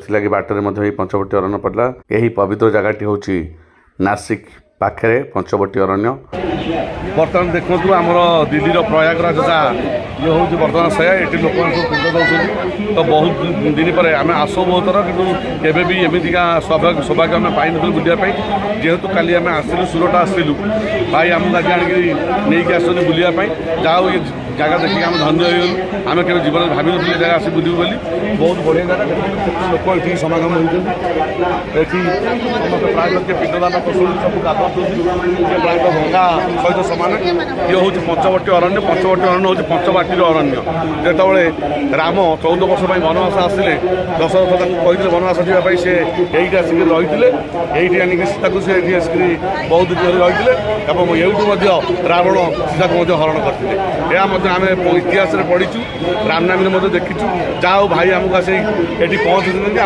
ସେଥିଲାଗି ବାଟରେ ମଧ୍ୟ ଏଇ ପଞ୍ଚବଟୀ ଅରଣ୍ୟ ପଡ଼ିଲା। ଏହି ପବିତ୍ର ଜାଗାଟି ହେଉଛି ନାସିକ ପାଖରେ ପଞ୍ଚବଟୀ ଅରଣ୍ୟ। ବର୍ତ୍ତମାନ ଦେଖନ୍ତୁ ଆମର ଦିଲ୍ଲୀର ପ୍ରୟାଗରାଜ ଯା ଇଏ ହେଉଛି ବର୍ତ୍ତମାନ ସେୟା। ଏଠି ଲୋକମାନେ ସବୁ ପିଣ୍ଡ ଦେଉଛନ୍ତି। ତ ବହୁତ ଦିନ ପରେ ଆମେ ଆସୁ ବହୁତ ଥର, କିନ୍ତୁ କେବେ ବି ଏମିତିକା ସୌଭାଗ୍ୟ ଆମେ ପାଇନଥିଲୁ ବୁଲିବା ପାଇଁ। ଯେହେତୁ କାଲି ଆମେ ଆସିଲୁ ସୁରଟ ଆସିଲୁ, ଭାଇ ଆମକୁ ଆଜି ଆଣିକି ନେଇକି ଆସୁଛନ୍ତି ବୁଲିବା ପାଇଁ। ଯାହା ହଉ ଏ ଜାଗା ଦେଖିକି ଆମେ ଧନ୍ୟ ହେଇଗଲୁ। ଆମେ କେବେ ଜୀବନରେ ଭାବିନଥିଲୁ ଏ ଜାଗା ଆସି ବୁଲିବୁ ବୋଲି। ବହୁତ ବଢ଼ିଆ ଜାଗା। ଲୋକ ଏଠିକି ସମାଗମ ହେଉଛନ୍ତି। ଏଠି ସମସ୍ତେ ପ୍ରାୟତଃ କିଏ ପିଣ୍ଡଦାନ କରୁଛନ୍ତି, ସବୁ ଗାଧଉଛନ୍ତି। ପ୍ରାୟତଃ ଭଙ୍ଗା ସହିତ ସମାନ। ଇଏ ହେଉଛି ପଞ୍ଚବଟୀ ଅରଣ୍ୟ। ପଞ୍ଚବଟୀ ଅରଣ୍ୟ ହେଉଛି ପଞ୍ଚବାଟୀର ଅରଣ୍ୟ। ଯେତେବେଳେ ରାମ 14 ବର୍ଷ ପାଇଁ ବନବାସ ଆସିଲେ, ଦଶରଥ ତାଙ୍କୁ କହିଥିଲେ ବନବାସ ଯିବା ପାଇଁ, ସେ ଏଇଠି ଆସିକି ରହିଥିଲେ। ଏଇଠି ଆଣିକି ସୀତାକୁ ସେ ଏଠି ଆସିକି ବହୁତ ଦିନ ରହିଥିଲେ ଏବଂ ଏଇଠୁ ମଧ୍ୟ ରାବଣ ସୀତାକୁ ମଧ୍ୟ ହରଣ କରିଥିଲେ। ଏହା ମଧ୍ୟ ଆମେ ଇତିହାସରେ ପଢ଼ିଛୁ, ରାମନାମୀରେ ମଧ୍ୟ ଦେଖିଛୁ। ଯାହା ହଉ ଭାଇ ଆମକୁ ଆସି ଏଠି ପହଞ୍ଚିଛନ୍ତି।